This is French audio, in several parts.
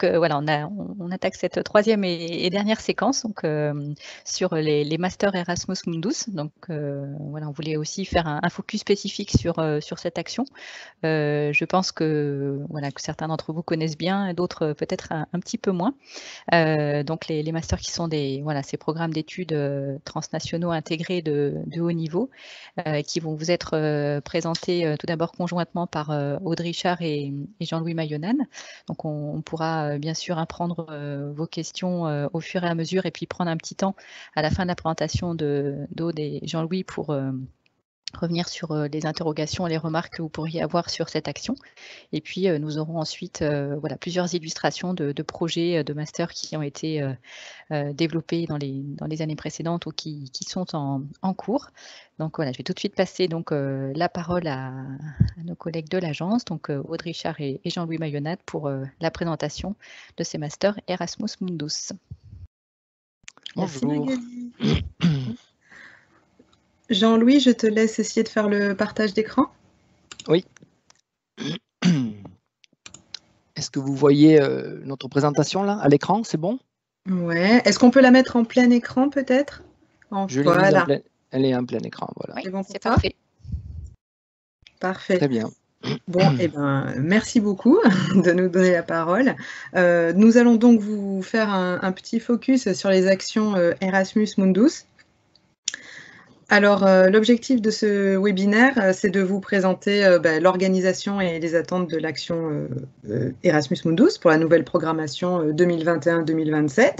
Donc voilà, on attaque cette troisième et dernière séquence donc, sur les masters Erasmus Mundus. Donc voilà, on voulait aussi faire un focus spécifique sur cette action. Je pense que certains d'entre vous connaissent bien et d'autres peut-être un petit peu moins. Donc les masters qui sont ces programmes d'études transnationaux intégrés de haut niveau qui vont vous être présentés tout d'abord conjointement par Aude Richard et Jean-Louis Mayonan. Donc on pourra bien sûr apprendre vos questions au fur et à mesure et puis prendre un petit temps à la fin de la présentation d'Aude et Jean-Louis pour revenir sur les interrogations et les remarques que vous pourriez avoir sur cette action. Et puis, nous aurons ensuite plusieurs illustrations de projets de master qui ont été développés dans les années précédentes ou qui sont en cours. Donc voilà, je vais tout de suite passer donc, la parole à nos collègues de l'agence, donc Aude Richard et Jean-Louis Mayonnat pour la présentation de ces masters Erasmus Mundus. Merci Magali. Jean-Louis, je te laisse essayer de faire le partage d'écran. Oui. Est-ce que vous voyez notre présentation là à l'écran? C'est bon? Ouais. Est-ce qu'on peut la mettre en plein écran peut-être? Voilà. Elle est en plein écran. Voilà. Oui, c'est bon, c'est parfait. Parfait. Très bien. Bon, merci beaucoup de nous donner la parole. Nous allons donc vous faire un petit focus sur les actions Erasmus Mundus. Alors, l'objectif de ce webinaire, c'est de vous présenter l'organisation et les attentes de l'action Erasmus Mundus pour la nouvelle programmation 2021-2027.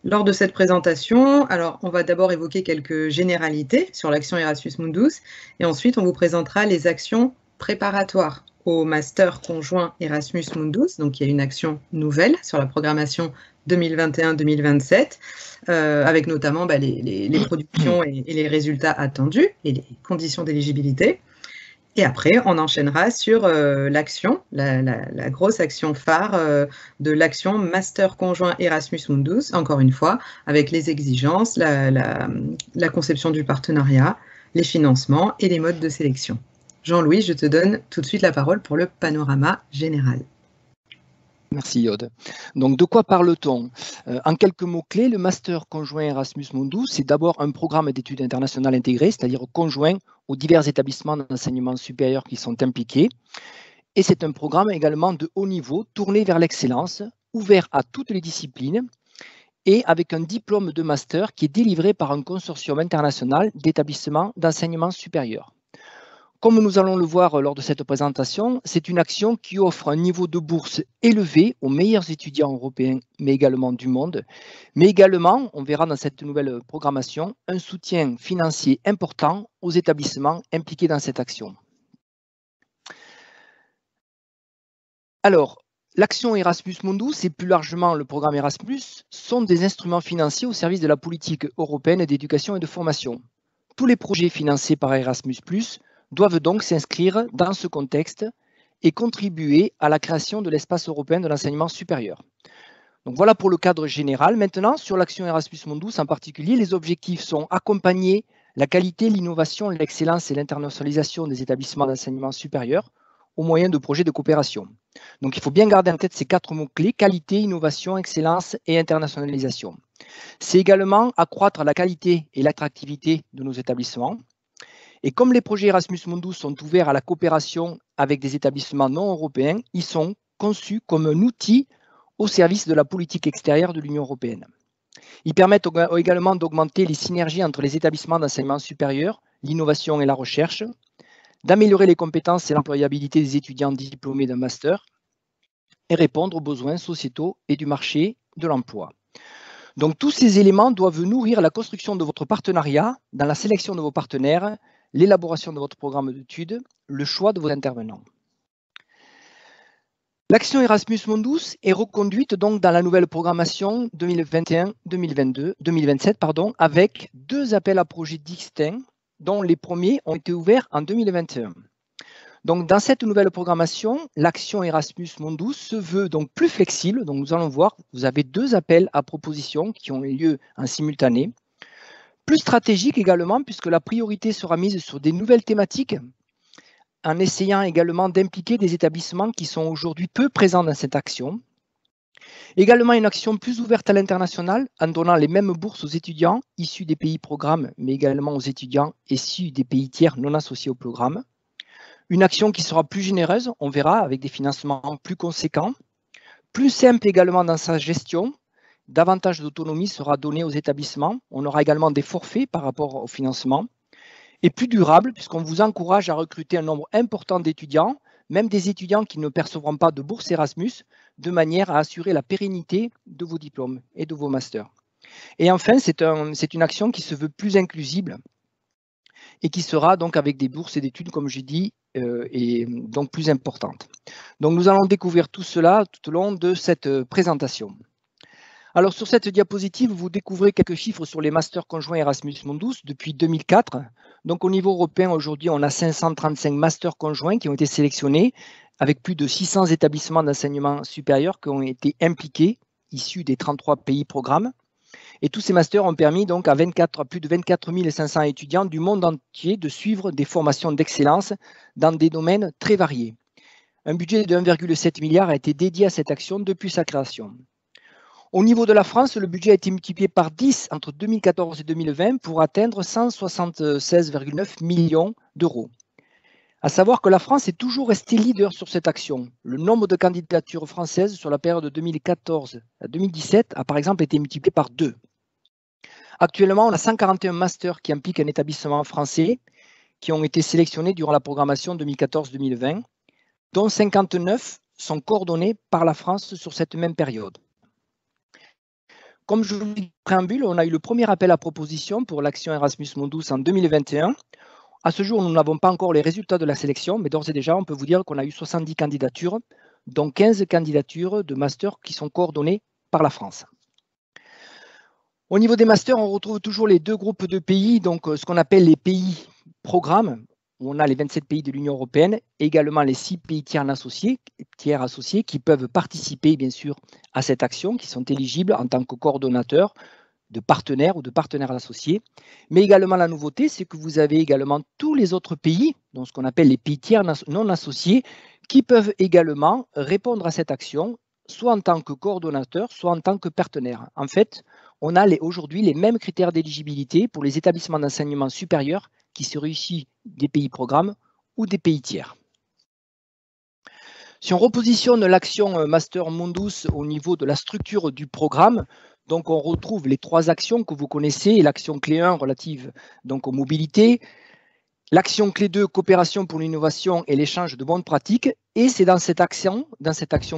Lors de cette présentation, alors on va d'abord évoquer quelques généralités sur l'action Erasmus Mundus et ensuite on vous présentera les actions préparatoires au master conjoint Erasmus Mundus. Donc, il y a une action nouvelle sur la programmation 2021-2027, avec notamment les productions et les résultats attendus et les conditions d'éligibilité. Et après, on enchaînera sur l'action, la grosse action phare de l'action Master conjoint Erasmus Mundus, encore une fois, avec les exigences, la conception du partenariat, les financements et les modes de sélection. Jean-Louis, je te donne tout de suite la parole pour le panorama général. Merci Aude. Donc de quoi parle-t-on? En quelques mots-clés, le Master conjoint Erasmus Mundus, c'est d'abord un programme d'études internationales intégrées, c'est-à-dire conjoint aux divers établissements d'enseignement supérieur qui sont impliqués. Et c'est un programme également de haut niveau, tourné vers l'excellence, ouvert à toutes les disciplines et avec un diplôme de master qui est délivré par un consortium international d'établissements d'enseignement supérieur. Comme nous allons le voir lors de cette présentation, c'est une action qui offre un niveau de bourse élevé aux meilleurs étudiants européens, mais également du monde. Mais également, on verra dans cette nouvelle programmation, un soutien financier important aux établissements impliqués dans cette action. Alors, l'action Erasmus Mundus et plus largement le programme Erasmus sont des instruments financiers au service de la politique européenne d'éducation et de formation. Tous les projets financés par Erasmus+, doivent donc s'inscrire dans ce contexte et contribuer à la création de l'espace européen de l'enseignement supérieur. Donc voilà pour le cadre général. Maintenant, sur l'action Erasmus Mundus en particulier, les objectifs sont accompagner la qualité, l'innovation, l'excellence et l'internationalisation des établissements d'enseignement supérieur au moyen de projets de coopération. Donc il faut bien garder en tête ces 4 mots-clés: qualité, innovation, excellence et internationalisation. C'est également accroître la qualité et l'attractivité de nos établissements. Et comme les projets Erasmus Mundus sont ouverts à la coopération avec des établissements non européens, ils sont conçus comme un outil au service de la politique extérieure de l'Union européenne. Ils permettent également d'augmenter les synergies entre les établissements d'enseignement supérieur, l'innovation et la recherche, d'améliorer les compétences et l'employabilité des étudiants diplômés d'un master et répondre aux besoins sociétaux et du marché de l'emploi. Donc tous ces éléments doivent nourrir la construction de votre partenariat, dans la sélection de vos partenaires, l'élaboration de votre programme d'études, le choix de vos intervenants. L'action Erasmus Mundus est reconduite donc dans la nouvelle programmation 2021-2027 avec 2 appels à projets distincts, dont les premiers ont été ouverts en 2021. Donc dans cette nouvelle programmation, l'action Erasmus Mundus se veut donc plus flexible. Donc nous allons voir, vous avez 2 appels à propositions qui ont lieu en simultané. Plus stratégique également, puisque la priorité sera mise sur des nouvelles thématiques, en essayant également d'impliquer des établissements qui sont aujourd'hui peu présents dans cette action. Également une action plus ouverte à l'international en donnant les mêmes bourses aux étudiants issus des pays programmes, mais également aux étudiants issus des pays tiers non associés au programme. Une action qui sera plus généreuse, on verra, avec des financements plus conséquents. Plus simple également dans sa gestion. Davantage d'autonomie sera donnée aux établissements. On aura également des forfaits par rapport au financement. Et plus durable, puisqu'on vous encourage à recruter un nombre important d'étudiants, même des étudiants qui ne percevront pas de bourse Erasmus, de manière à assurer la pérennité de vos diplômes et de vos masters. Et enfin, c'est une action qui se veut plus inclusive et qui sera donc avec des bourses et d'études, comme j'ai dit, et donc plus importantes. Donc nous allons découvrir tout cela tout au long de cette présentation. Alors sur cette diapositive, vous découvrez quelques chiffres sur les masters conjoints Erasmus Mundus depuis 2004. Donc au niveau européen, aujourd'hui, on a 535 masters conjoints qui ont été sélectionnés avec plus de 600 établissements d'enseignement supérieur qui ont été impliqués, issus des 33 pays programmes. Et tous ces masters ont permis donc à plus de 24 500 étudiants du monde entier de suivre des formations d'excellence dans des domaines très variés. Un budget de 1,7 milliard a été dédié à cette action depuis sa création. Au niveau de la France, le budget a été multiplié par 10 entre 2014 et 2020 pour atteindre 176,9 millions d'euros. À savoir que la France est toujours restée leader sur cette action. Le nombre de candidatures françaises sur la période de 2014 à 2017 a par exemple été multiplié par 2. Actuellement, on a 141 masters qui impliquent un établissement français qui ont été sélectionnés durant la programmation 2014-2020, dont 59 sont coordonnés par la France sur cette même période. Comme je vous dis préambule, on a eu le premier appel à proposition pour l'action Erasmus Mundus en 2021. À ce jour, nous n'avons pas encore les résultats de la sélection, mais d'ores et déjà, on peut vous dire qu'on a eu 70 candidatures, dont 15 candidatures de masters qui sont coordonnées par la France. Au niveau des masters, on retrouve toujours les deux groupes de pays, donc ce qu'on appelle les pays programmes, où on a les 27 pays de l'Union européenne, et également les 6 pays tiers associés qui peuvent participer, bien sûr, à cette action, qui sont éligibles en tant que coordonnateurs de partenaires ou de partenaires associés. Mais également, la nouveauté, c'est que vous avez également tous les autres pays, donc ce qu'on appelle les pays tiers non associés, qui peuvent également répondre à cette action, soit en tant que coordonnateur, soit en tant que partenaire. En fait, on a aujourd'hui les mêmes critères d'éligibilité pour les établissements d'enseignement supérieur qui seraient issus des pays programmes ou des pays tiers. Si on repositionne l'action Master Mundus au niveau de la structure du programme, donc on retrouve les 3 actions que vous connaissez, l'action clé 1 relative donc aux mobilités, l'action clé 2 coopération pour l'innovation et l'échange de bonnes pratiques, et c'est dans cette action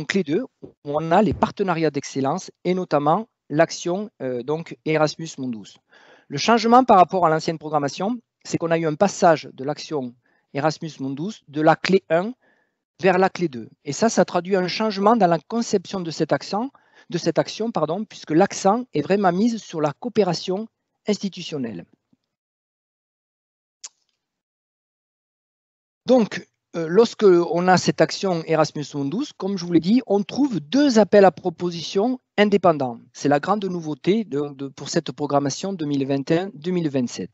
clé 2 où on a les partenariats d'excellence et notamment l'action donc Erasmus Mundus. Le changement par rapport à l'ancienne programmation, c'est qu'on a eu un passage de l'action Erasmus Mundus de la clé 1 vers la clé 2. Et ça traduit un changement dans la conception de cette action, puisque l'accent est vraiment mis sur la coopération institutionnelle. Donc, lorsque on a cette action Erasmus Mundus, comme je vous l'ai dit, on trouve 2 appels à propositions indépendants. C'est la grande nouveauté pour cette programmation 2021-2027.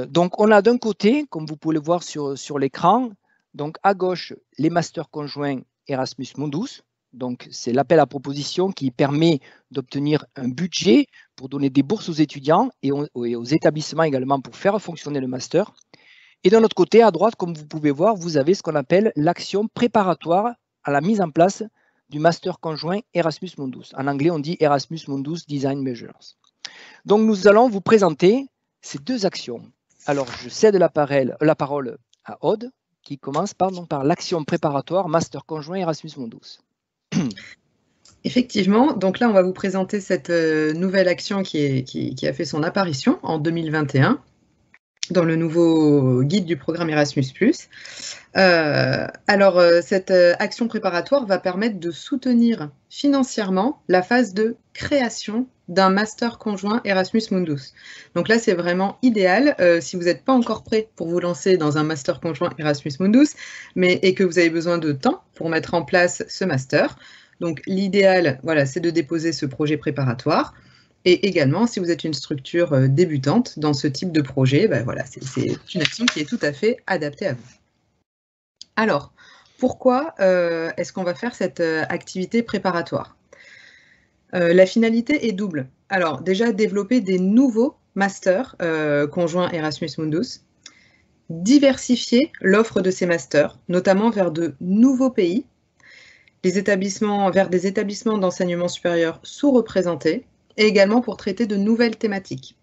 Donc, on a d'un côté, comme vous pouvez le voir sur l'écran, donc à gauche, les masters conjoints Erasmus Mundus. Donc, c'est l'appel à proposition qui permet d'obtenir un budget pour donner des bourses aux étudiants et aux établissements également pour faire fonctionner le master. Et de l'autre côté, à droite, comme vous pouvez voir, vous avez ce qu'on appelle l'action préparatoire à la mise en place du master conjoint Erasmus Mundus. En anglais, on dit Erasmus Mundus Design Measures. Donc, nous allons vous présenter ces 2 actions. Alors, je cède la parole à Aude, qui commence par l'action préparatoire master conjoint Erasmus Mundus. Effectivement, donc là, on va vous présenter cette nouvelle action qui a fait son apparition en 2021 dans le nouveau guide du programme Erasmus+. Cette action préparatoire va permettre de soutenir financièrement la phase de création d'un master conjoint Erasmus Mundus. Donc là, c'est vraiment idéal si vous n'êtes pas encore prêt pour vous lancer dans un master conjoint Erasmus Mundus, et que vous avez besoin de temps pour mettre en place ce master. Donc l'idéal, voilà, c'est de déposer ce projet préparatoire. Et également, si vous êtes une structure débutante dans ce type de projet, voilà, c'est une action qui est tout à fait adaptée à vous. Alors, pourquoi est-ce qu'on va faire cette activité préparatoire ? La finalité est double. Alors déjà, développer des nouveaux masters conjoints Erasmus Mundus, diversifier l'offre de ces masters, notamment vers de nouveaux pays, vers des établissements d'enseignement supérieur sous-représentés, et également pour traiter de nouvelles thématiques.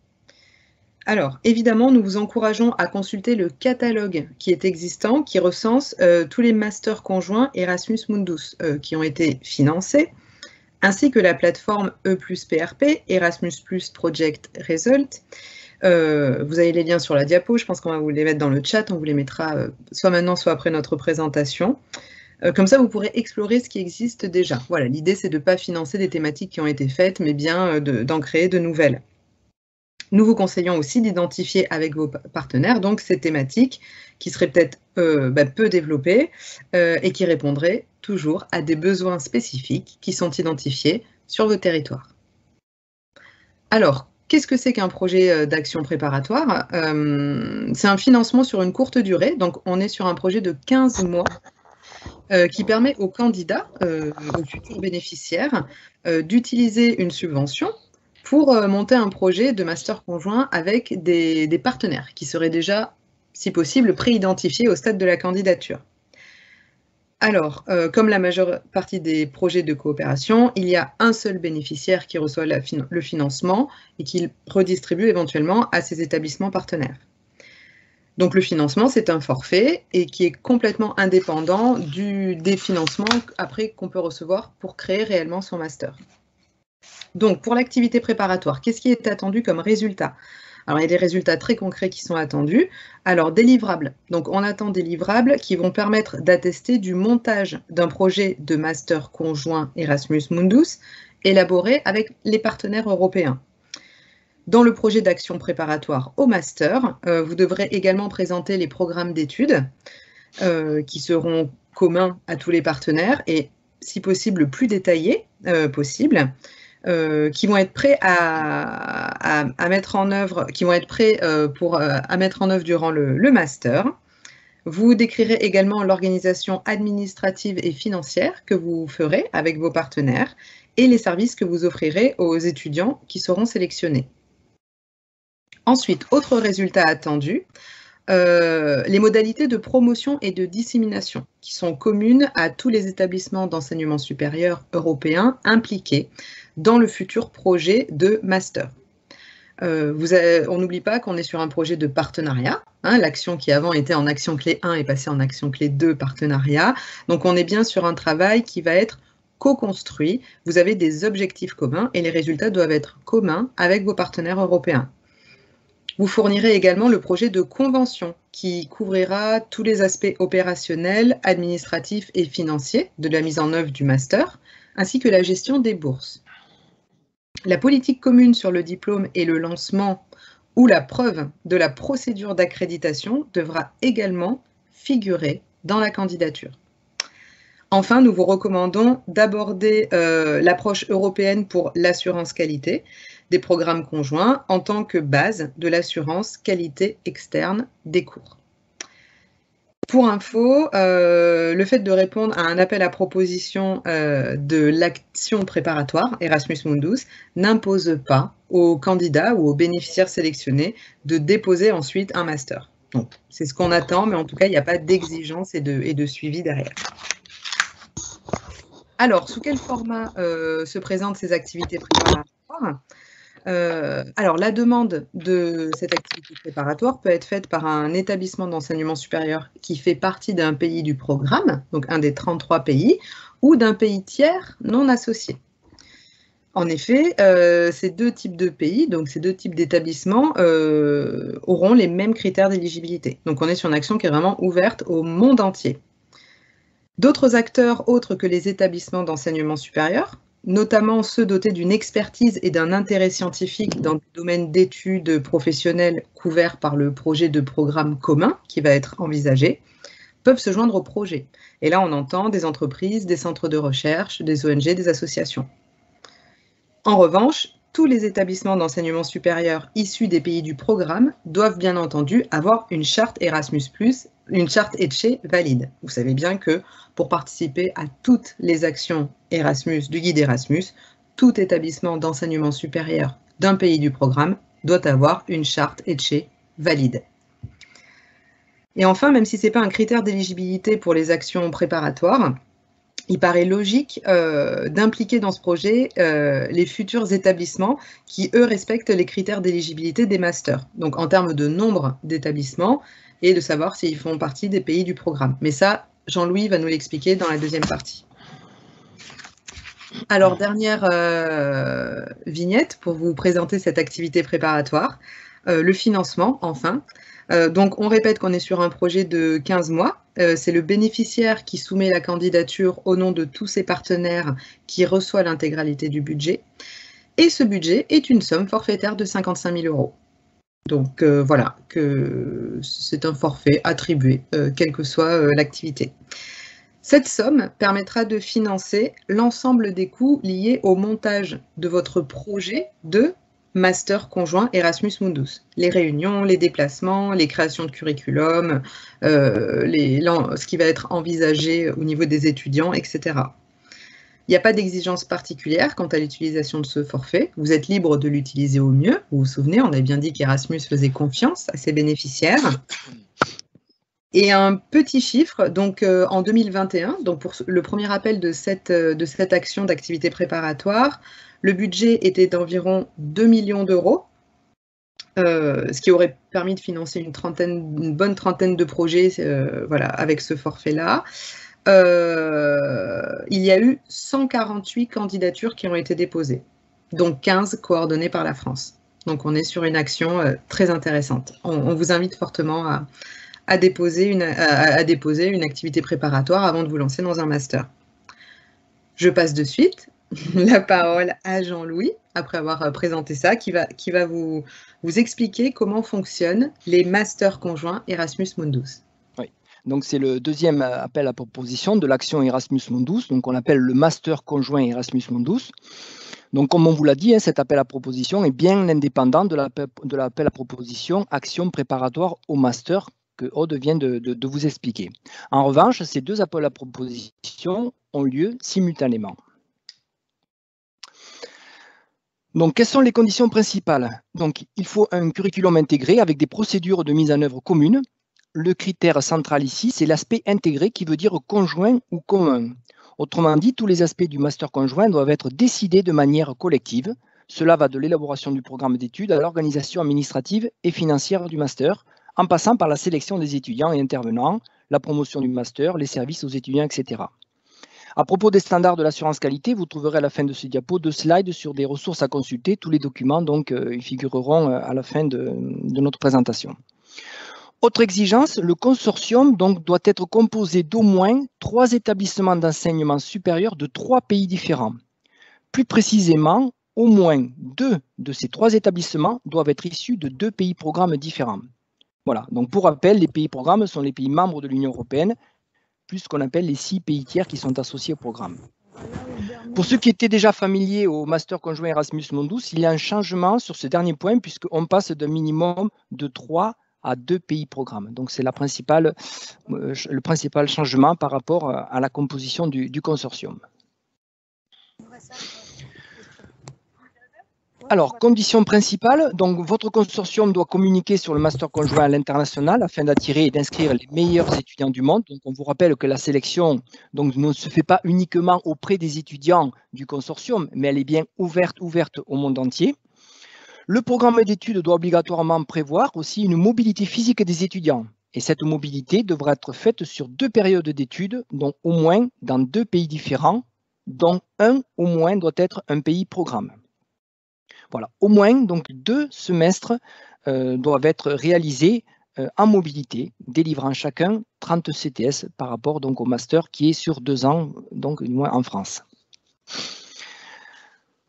Alors, évidemment, nous vous encourageons à consulter le catalogue qui est existant, qui recense tous les masters conjoints Erasmus Mundus qui ont été financés, ainsi que la plateforme E+PRP, Erasmus+ Project Result. Vous avez les liens sur la diapo, je pense qu'on va vous les mettre dans le chat, on vous les mettra soit maintenant, soit après notre présentation. Comme ça, vous pourrez explorer ce qui existe déjà. Voilà, l'idée, c'est de ne pas financer des thématiques qui ont été faites, mais bien d'en créer de nouvelles. Nous vous conseillons aussi d'identifier avec vos partenaires donc ces thématiques qui seraient peut-être peu développées et qui répondraient toujours à des besoins spécifiques qui sont identifiés sur vos territoires. Alors, qu'est-ce que c'est qu'un projet d'action préparatoire? C'est un financement sur une courte durée, donc on est sur un projet de 15 mois qui permet aux candidats, aux futurs bénéficiaires, d'utiliser une subvention pour monter un projet de master conjoint avec des partenaires qui seraient déjà, si possible, pré-identifiés au stade de la candidature. Alors, comme la majeure partie des projets de coopération, il y a un seul bénéficiaire qui reçoit le financement et qui redistribue éventuellement à ses établissements partenaires. Donc le financement, c'est un forfait et qui est complètement indépendant des financements après qu'on peut recevoir pour créer réellement son master. Donc pour l'activité préparatoire, qu'est-ce qui est attendu comme résultat? Alors, il y a des résultats très concrets qui sont attendus. Alors, des livrables. Donc, on attend des livrables qui vont permettre d'attester du montage d'un projet de master conjoint Erasmus Mundus élaboré avec les partenaires européens. Dans le projet d'action préparatoire au master, vous devrez également présenter les programmes d'études qui seront communs à tous les partenaires et, si possible, le plus détaillés possible. Qui vont être prêts à mettre en œuvre, à mettre en œuvre durant le master. Vous décrirez également l'organisation administrative et financière que vous ferez avec vos partenaires et les services que vous offrirez aux étudiants qui seront sélectionnés. Ensuite, autre résultat attendu, les modalités de promotion et de dissémination qui sont communes à tous les établissements d'enseignement supérieur européens impliqués dans le futur projet de master. On n'oublie pas qu'on est sur un projet de partenariat. Hein, l'action qui avant était en action clé 1 est passée en action clé 2 partenariat. Donc on est bien sur un travail qui va être co-construit. Vous avez des objectifs communs et les résultats doivent être communs avec vos partenaires européens. Vous fournirez également le projet de convention qui couvrira tous les aspects opérationnels, administratifs et financiers de la mise en œuvre du master, ainsi que la gestion des bourses. La politique commune sur le diplôme et le lancement ou la preuve de la procédure d'accréditation devra également figurer dans la candidature. Enfin, nous vous recommandons d'aborder l'approche européenne pour l'assurance qualité des programmes conjoints en tant que base de l'assurance qualité externe des cours. Pour info, le fait de répondre à un appel à proposition de l'action préparatoire Erasmus Mundus n'impose pas aux candidats ou aux bénéficiaires sélectionnés de déposer ensuite un master. Donc, c'est ce qu'on attend, mais en tout cas, il n'y a pas d'exigence et de suivi derrière. Alors, sous quel format se présentent ces activités préparatoires ? Alors, la demande de cette activité préparatoire peut être faite par un établissement d'enseignement supérieur qui fait partie d'un pays du programme, donc un des 33 pays, ou d'un pays tiers non associé. En effet, ces deux types de pays, donc ces deux types d'établissements, auront les mêmes critères d'éligibilité. Donc, on est sur une action qui est vraiment ouverte au monde entier. D'autres acteurs autres que les établissements d'enseignement supérieur, notamment ceux dotés d'une expertise et d'un intérêt scientifique dans le domaine d'études professionnelles couverts par le projet de programme commun qui va être envisagé, peuvent se joindre au projet. Et là, on entend des entreprises, des centres de recherche, des ONG, des associations. En revanche, tous les établissements d'enseignement supérieur issus des pays du programme doivent bien entendu avoir une charte Erasmus+, une charte ETCHE valide. Vous savez bien que pour participer à toutes les actions Erasmus, du guide Erasmus, tout établissement d'enseignement supérieur d'un pays du programme doit avoir une charte EDCHE valide. Et enfin, même si ce n'est pas un critère d'éligibilité pour les actions préparatoires, il paraît logique d'impliquer dans ce projet les futurs établissements qui, eux, respectent les critères d'éligibilité des masters. Donc, en termes de nombre d'établissements et de savoir s'ils font partie des pays du programme. Mais ça, Jean-Louis va nous l'expliquer dans la deuxième partie. Alors, dernière vignette pour vous présenter cette activité préparatoire. Le financement, enfin. Donc, on répète qu'on est sur un projet de 15 mois. C'est le bénéficiaire qui soumet la candidature au nom de tous ses partenaires qui reçoit l'intégralité du budget. Et ce budget est une somme forfaitaire de 55 000 €. Donc, voilà, que c'est un forfait attribué, quelle que soit l'activité. Cette somme permettra de financer l'ensemble des coûts liés au montage de votre projet de master conjoint Erasmus Mundus. Les réunions, les déplacements, les créations de curriculum, ce qui va être envisagé au niveau des étudiants, etc. Il n'y a pas d'exigence particulière quant à l'utilisation de ce forfait. Vous êtes libre de l'utiliser au mieux. Vous vous souvenez, on avait bien dit qu'Erasmus faisait confiance à ses bénéficiaires. Et un petit chiffre, donc en 2021, donc pour le premier appel de cette action d'activité préparatoire, le budget était d'environ 2 millions d'euros, ce qui aurait permis de financer une bonne trentaine de projets voilà, avec ce forfait-là. Il y a eu 148 candidatures qui ont été déposées, dont 15 coordonnées par la France. Donc on est sur une action très intéressante. On vous invite fortement à déposer une activité préparatoire avant de vous lancer dans un master. Je passe de suite la parole à Jean-Louis, après avoir présenté ça, qui va vous expliquer comment fonctionnent les masters conjoints Erasmus Mundus. Oui, donc c'est le deuxième appel à proposition de l'action Erasmus Mundus, donc on appelle le master conjoint Erasmus Mundus. Donc comme on vous l'a dit, cet appel à proposition est bien indépendant de l'appel à proposition action préparatoire au master que Aude vient de vous expliquer. En revanche, ces deux appels à proposition ont lieu simultanément. Donc, quelles sont les conditions principales? Donc, il faut un curriculum intégré avec des procédures de mise en œuvre communes. Le critère central ici, c'est l'aspect intégré qui veut dire conjoint ou commun. Autrement dit, tous les aspects du master conjoint doivent être décidés de manière collective. Cela va de l'élaboration du programme d'études à l'organisation administrative et financière du master, en passant par la sélection des étudiants et intervenants, la promotion du master, les services aux étudiants, etc. À propos des standards de l'assurance qualité, vous trouverez à la fin de ce diapo 2 slides sur des ressources à consulter. Tous les documents donc, ils figureront à la fin de notre présentation. Autre exigence, le consortium donc, doit être composé d'au moins 3 établissements d'enseignement supérieur de 3 pays différents. Plus précisément, au moins 2 de ces 3 établissements doivent être issus de 2 pays programmes différents. Voilà, donc pour rappel, les pays programmes sont les pays membres de l'Union européenne, plus ce qu'on appelle les 6 pays tiers qui sont associés au programme. Pour ceux qui étaient déjà familiers au master conjoint Erasmus Mundus, il y a un changement sur ce dernier point puisqu'on passe d'un minimum de 3 à 2 pays programmes. Donc c'est le principal changement par rapport à la composition du consortium. Alors, condition principale, donc votre consortium doit communiquer sur le master conjoint à l'international afin d'attirer et d'inscrire les meilleurs étudiants du monde. Donc, on vous rappelle que la sélection donc, ne se fait pas uniquement auprès des étudiants du consortium, mais elle est bien ouverte au monde entier. Le programme d'études doit obligatoirement prévoir aussi une mobilité physique des étudiants. Et cette mobilité devra être faite sur 2 périodes d'études, dont au moins dans 2 pays différents, dont un au moins doit être un pays programme. Voilà, au moins donc 2 semestres doivent être réalisés en mobilité, délivrant chacun 30 CTS par rapport donc au master qui est sur 2 ans, donc du moins en France.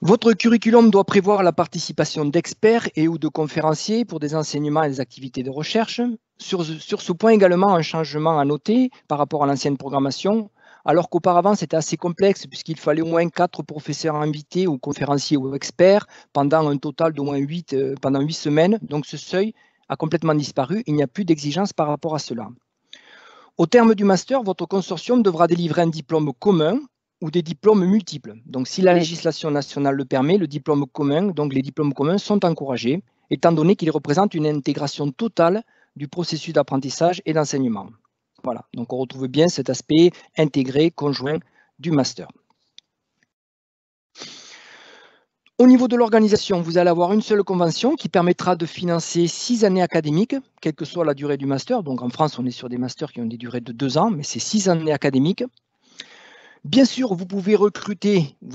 Votre curriculum doit prévoir la participation d'experts et ou de conférenciers pour des enseignements et des activités de recherche. Sur ce point également, un changement à noter par rapport à l'ancienne programmation. Alors qu'auparavant, c'était assez complexe puisqu'il fallait au moins 4 professeurs invités ou conférenciers ou experts pendant un total d'au moins 8 semaines. Donc ce seuil a complètement disparu. Il n'y a plus d'exigence par rapport à cela. Au terme du master, votre consortium devra délivrer un diplôme commun ou des diplômes multiples. Donc, si la législation nationale le permet, le diplôme commun, donc les diplômes communs sont encouragés, étant donné qu'ils représentent une intégration totale du processus d'apprentissage et d'enseignement. Voilà, donc on retrouve bien cet aspect intégré, conjoint du master. Au niveau de l'organisation, vous allez avoir une seule convention qui permettra de financer 6 années académiques, quelle que soit la durée du master. Donc en France, on est sur des masters qui ont des durées de 2 ans, mais c'est 6 années académiques. Bien sûr, vous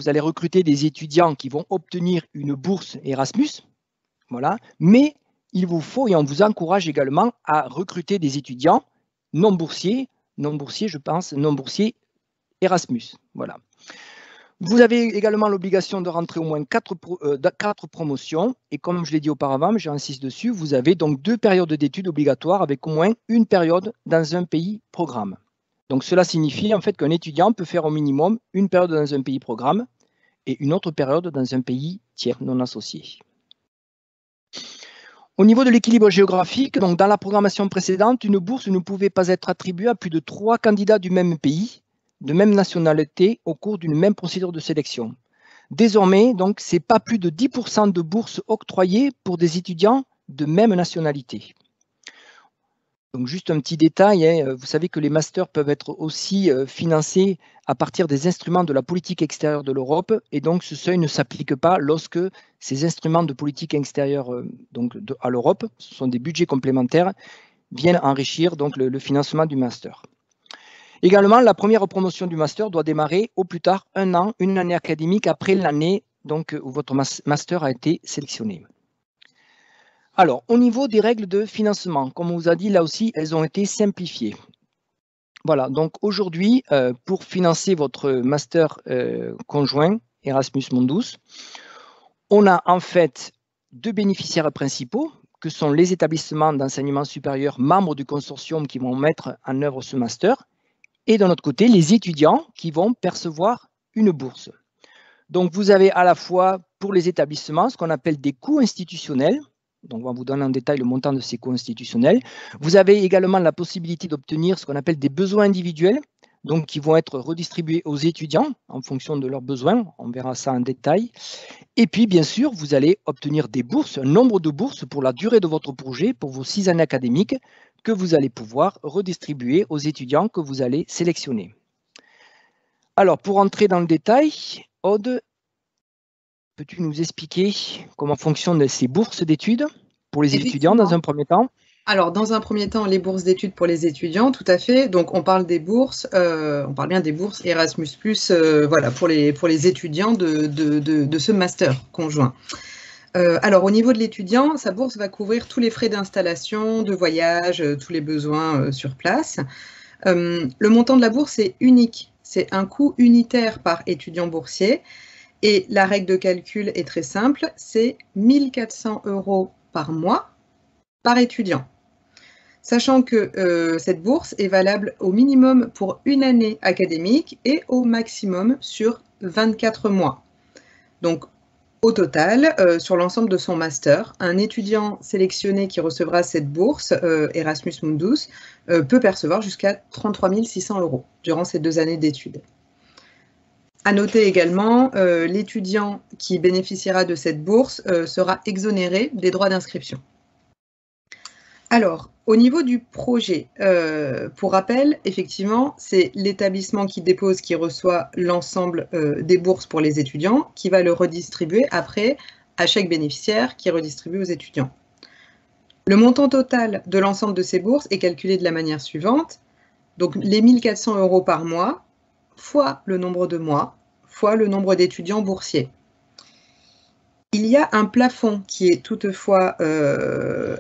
allez recruter des étudiants qui vont obtenir une bourse Erasmus, voilà, mais il vous faut, et on vous encourage également à recruter des étudiants non boursiers Erasmus. Voilà. Vous avez également l'obligation de rentrer au moins 4 promotions, et comme je l'ai dit auparavant, mais j'insiste dessus, vous avez donc 2 périodes d'études obligatoires avec au moins une période dans un pays programme. Donc cela signifie en fait qu'un étudiant peut faire au minimum une période dans un pays programme et une autre période dans un pays tiers non associé. Au niveau de l'équilibre géographique, donc dans la programmation précédente, une bourse ne pouvait pas être attribuée à plus de 3 candidats du même pays, de même nationalité, au cours d'une même procédure de sélection. Désormais, donc, ce n'est pas plus de 10% de bourses octroyées pour des étudiants de même nationalité. Donc juste un petit détail, vous savez que les masters peuvent être aussi financés à partir des instruments de la politique extérieure de l'Europe, et donc ce seuil ne s'applique pas lorsque ces instruments de politique extérieure à l'Europe, ce sont des budgets complémentaires, viennent enrichir donc le financement du master. Également, la première promotion du master doit démarrer au plus tard une année académique après l'année où votre master a été sélectionné. Alors, au niveau des règles de financement, comme on vous a dit, là aussi, elles ont été simplifiées. Voilà, donc aujourd'hui, pour financer votre master conjoint Erasmus Mundus, on a en fait 2 bénéficiaires principaux, que sont les établissements d'enseignement supérieur membres du consortium qui vont mettre en œuvre ce master, et d'un autre côté, les étudiants qui vont percevoir une bourse. Donc, vous avez à la fois pour les établissements ce qu'on appelle des coûts institutionnels. Donc, on va vous donner en détail le montant de ces coûts institutionnels. Vous avez également la possibilité d'obtenir ce qu'on appelle des besoins individuels, donc qui vont être redistribués aux étudiants en fonction de leurs besoins. On verra ça en détail. Et puis, bien sûr, vous allez obtenir des bourses, un nombre de bourses pour la durée de votre projet, pour vos 6 années académiques, que vous allez pouvoir redistribuer aux étudiants que vous allez sélectionner. Alors, pour entrer dans le détail, Aude, peux-tu nous expliquer comment fonctionnent ces bourses d'études pour les étudiants dans un premier temps? Alors, dans un premier temps, les bourses d'études pour les étudiants, tout à fait. Donc, on parle des bourses, on parle bien des bourses Erasmus+, voilà, pour les étudiants de ce master conjoint. Alors, au niveau de l'étudiant, sa bourse va couvrir tous les frais d'installation, de voyage, tous les besoins sur place. Le montant de la bourse est unique. C'est un coût unitaire par étudiant boursier. Et la règle de calcul est très simple, c'est 1 400 € par mois par étudiant. Sachant que cette bourse est valable au minimum pour une année académique et au maximum sur 24 mois. Donc, au total, sur l'ensemble de son master, un étudiant sélectionné qui recevra cette bourse Erasmus Mundus peut percevoir jusqu'à 33 600 € durant ces 2 années d'études. À noter également, l'étudiant qui bénéficiera de cette bourse sera exonéré des droits d'inscription. Alors, au niveau du projet, pour rappel, effectivement, c'est l'établissement qui dépose, qui reçoit l'ensemble des bourses pour les étudiants, qui va le redistribuer après à chaque bénéficiaire qui redistribue aux étudiants. Le montant total de l'ensemble de ces bourses est calculé de la manière suivante. Donc, les 1 400 € par mois, fois le nombre de mois, fois le nombre d'étudiants boursiers. Il y a un plafond qui est toutefois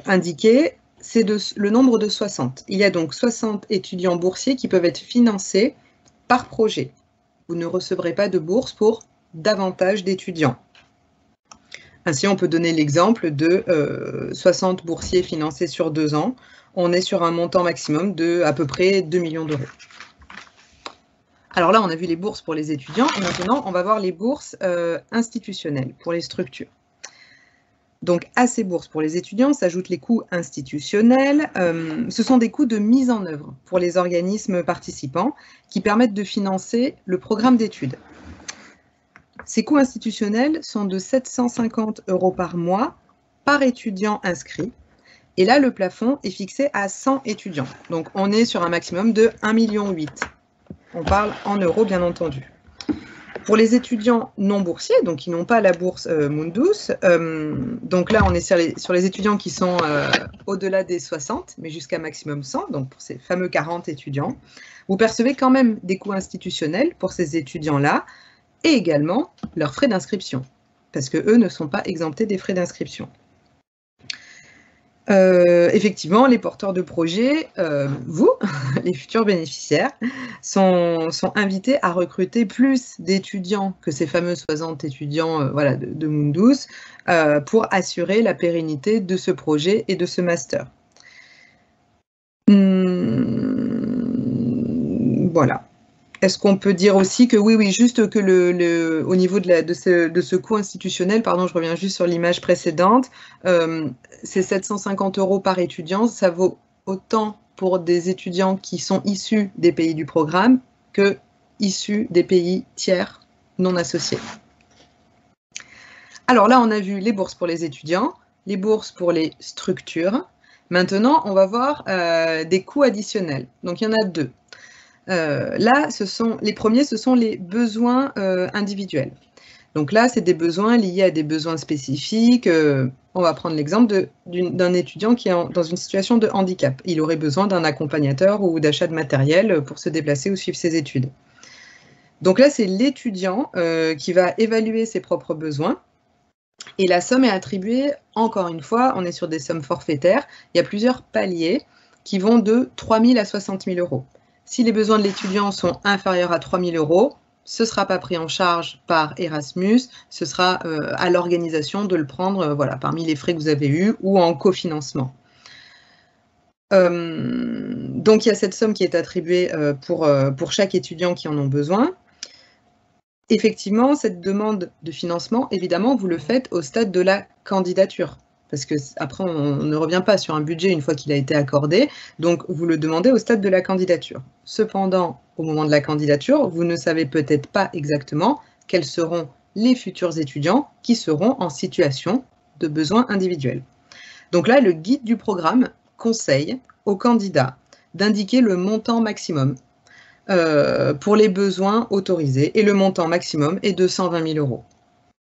indiqué, c'est le nombre de 60. Il y a donc 60 étudiants boursiers qui peuvent être financés par projet. Vous ne recevrez pas de bourse pour davantage d'étudiants. Ainsi, on peut donner l'exemple de 60 boursiers financés sur 2 ans. On est sur un montant maximum de à peu près 2 millions d'euros. Alors là, on a vu les bourses pour les étudiants et maintenant, on va voir les bourses institutionnelles pour les structures. Donc, à ces bourses pour les étudiants s'ajoutent les coûts institutionnels. Ce sont des coûts de mise en œuvre pour les organismes participants qui permettent de financer le programme d'études. Ces coûts institutionnels sont de 750 € par mois par étudiant inscrit. Et là, le plafond est fixé à 100 étudiants. Donc, on est sur un maximum de 1,8 million. On parle en euros, bien entendu. Pour les étudiants non boursiers, donc qui n'ont pas la bourse Mundus, donc là, on est sur les étudiants qui sont au-delà des 60, mais jusqu'à maximum 100, donc pour ces fameux 40 étudiants. Vous percevez quand même des coûts institutionnels pour ces étudiants-là, et également leurs frais d'inscription, parce qu'eux ne sont pas exemptés des frais d'inscription. Effectivement, les porteurs de projets, vous, les futurs bénéficiaires, sont invités à recruter plus d'étudiants que ces fameux 60 étudiants voilà, de Mundus pour assurer la pérennité de ce projet et de ce master. Voilà. Est-ce qu'on peut dire aussi que oui, juste que au niveau de ce coût institutionnel, pardon, je reviens juste sur l'image précédente, c'est 750 € par étudiant, ça vaut autant pour des étudiants qui sont issus des pays du programme que issus des pays tiers non associés. Alors là, on a vu les bourses pour les étudiants, les bourses pour les structures. Maintenant, on va voir des coûts additionnels. Donc, il y en a deux. Là, les premiers, ce sont les besoins individuels. Donc là, c'est des besoins liés à des besoins spécifiques. On va prendre l'exemple d'un étudiant qui est dans une situation de handicap. Il aurait besoin d'un accompagnateur ou d'achat de matériel pour se déplacer ou suivre ses études. Donc là, c'est l'étudiant qui va évaluer ses propres besoins. Et la somme est attribuée, encore une fois, on est sur des sommes forfaitaires. Il y a plusieurs paliers qui vont de 3 000 à 60 000 €. Si les besoins de l'étudiant sont inférieurs à 3 000 €, ce ne sera pas pris en charge par Erasmus, ce sera à l'organisation de le prendre voilà, parmi les frais que vous avez eus ou en cofinancement. Donc, il y a cette somme qui est attribuée pour chaque étudiant qui en ont besoin. Effectivement, cette demande de financement, évidemment, vous le faites au stade de la candidature. Parce qu'après, on ne revient pas sur un budget une fois qu'il a été accordé, donc vous le demandez au stade de la candidature. Cependant, au moment de la candidature, vous ne savez peut-être pas exactement quels seront les futurs étudiants qui seront en situation de besoin individuel. Donc là, le guide du programme conseille aux candidats d'indiquer le montant maximum pour les besoins autorisés, et le montant maximum est de 120 000 €.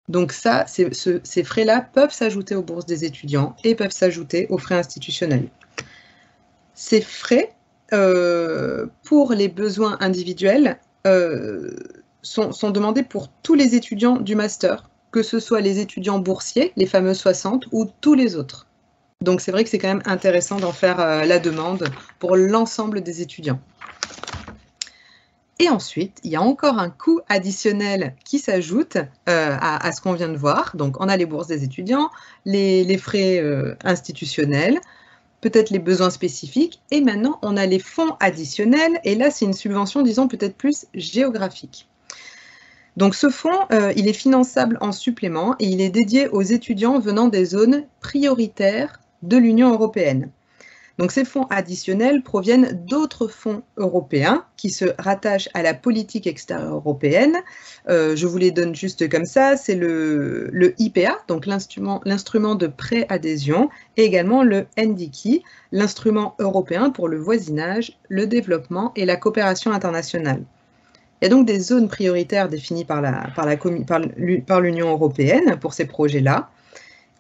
Donc ça, ces frais-là peuvent s'ajouter aux bourses des étudiants et peuvent s'ajouter aux frais institutionnels. Ces frais, pour les besoins individuels, sont demandés pour tous les étudiants du master, que ce soit les étudiants boursiers, les fameux 60, ou tous les autres. Donc c'est vrai que c'est quand même intéressant d'en faire la demande pour l'ensemble des étudiants. Et ensuite, il y a encore un coût additionnel qui s'ajoute à ce qu'on vient de voir. Donc, on a les bourses des étudiants, les frais institutionnels, peut-être les besoins spécifiques, et maintenant, on a les fonds additionnels, et là, c'est une subvention, disons, peut-être plus géographique. Donc, ce fonds, il est finançable en supplément, et il est dédié aux étudiants venant des zones prioritaires de l'Union européenne. Donc, ces fonds additionnels proviennent d'autres fonds européens qui se rattachent à la politique extérieure européenne. Je vous les donne juste comme ça. C'est le IPA, donc l'instrument de pré-adhésion, et également le NDICI, l'instrument européen pour le voisinage, le développement et la coopération internationale. Il y a donc des zones prioritaires définies par l'Union européenne pour ces projets-là.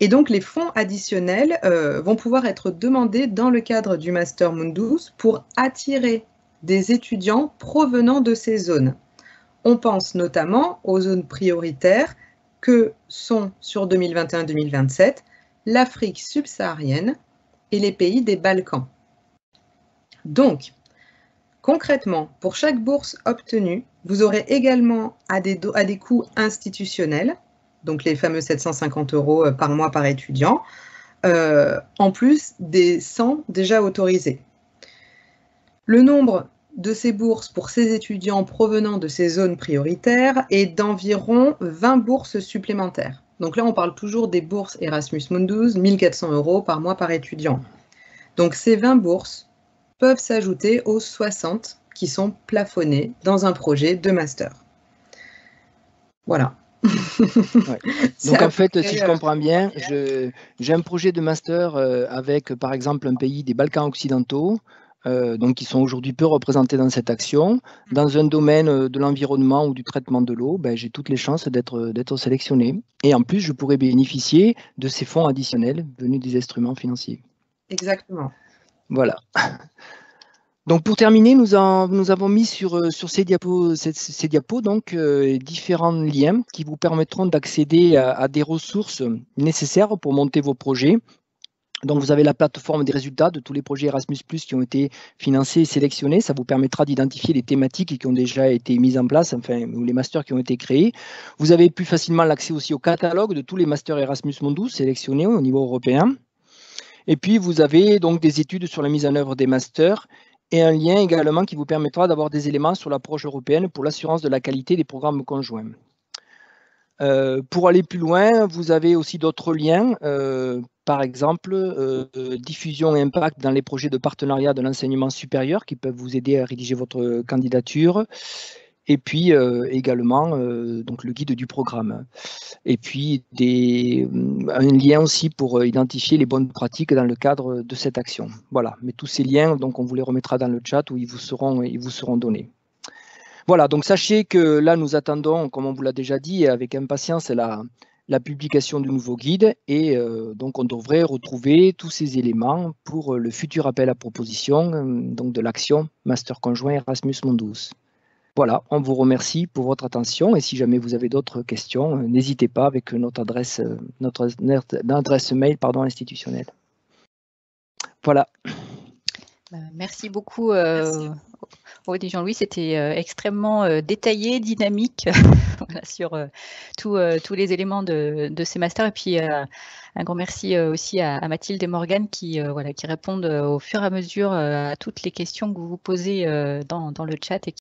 Et donc, les fonds additionnels vont pouvoir être demandés dans le cadre du Master Mundus pour attirer des étudiants provenant de ces zones. On pense notamment aux zones prioritaires que sont, sur 2021-2027, l'Afrique subsaharienne et les pays des Balkans. Donc, concrètement, pour chaque bourse obtenue, vous aurez également à des coûts institutionnels, donc les fameux 750 € par mois par étudiant, en plus des 100 déjà autorisés. Le nombre de ces bourses pour ces étudiants provenant de ces zones prioritaires est d'environ 20 bourses supplémentaires. Donc là, on parle toujours des bourses Erasmus Mundus, 1 400 € par mois par étudiant. Donc ces 20 bourses peuvent s'ajouter aux 60 qui sont plafonnées dans un projet de master. Voilà. Ouais. Donc en fait, si je comprends bien, j'ai un projet de master avec par exemple un pays des Balkans occidentaux, donc qui sont aujourd'hui peu représentés dans cette action. Dans un domaine de l'environnement ou du traitement de l'eau, ben, j'ai toutes les chances d'être sélectionné. Et en plus, je pourrais bénéficier de ces fonds additionnels venus des instruments financiers. Exactement. Voilà. Donc pour terminer, nous avons mis sur ces diapos, donc, différents liens qui vous permettront d'accéder à des ressources nécessaires pour monter vos projets. Donc vous avez la plateforme des résultats de tous les projets Erasmus+ qui ont été financés et sélectionnés. Ça vous permettra d'identifier les thématiques qui ont déjà été mises en place, enfin, ou les masters qui ont été créés. Vous avez plus facilement l'accès aussi au catalogue de tous les masters Erasmus Mundus sélectionnés au niveau européen. Et puis vous avez donc des études sur la mise en œuvre des masters et un lien également qui vous permettra d'avoir des éléments sur l'approche européenne pour l'assurance de la qualité des programmes conjoints. Pour aller plus loin, vous avez aussi d'autres liens, par exemple, diffusion et impact dans les projets de partenariat de l'enseignement supérieur qui peuvent vous aider à rédiger votre candidature. Et puis également donc le guide du programme. Et puis un lien aussi pour identifier les bonnes pratiques dans le cadre de cette action. Voilà, mais tous ces liens, donc on vous les remettra dans le chat où ils vous seront donnés. Voilà, donc sachez que là nous attendons, comme on vous l'a déjà dit, avec impatience la publication du nouveau guide et donc on devrait retrouver tous ces éléments pour le futur appel à proposition donc de l'action Master conjoint Erasmus Mundus. Voilà, on vous remercie pour votre attention et si jamais vous avez d'autres questions, n'hésitez pas avec notre adresse mail institutionnelle. Voilà. Merci beaucoup Aude et Jean-Louis, c'était extrêmement détaillé, dynamique voilà, sur tous les éléments de ces masters. Et puis un grand merci aussi à Mathilde et Morgane qui répondent au fur et à mesure à toutes les questions que vous vous posez dans le chat et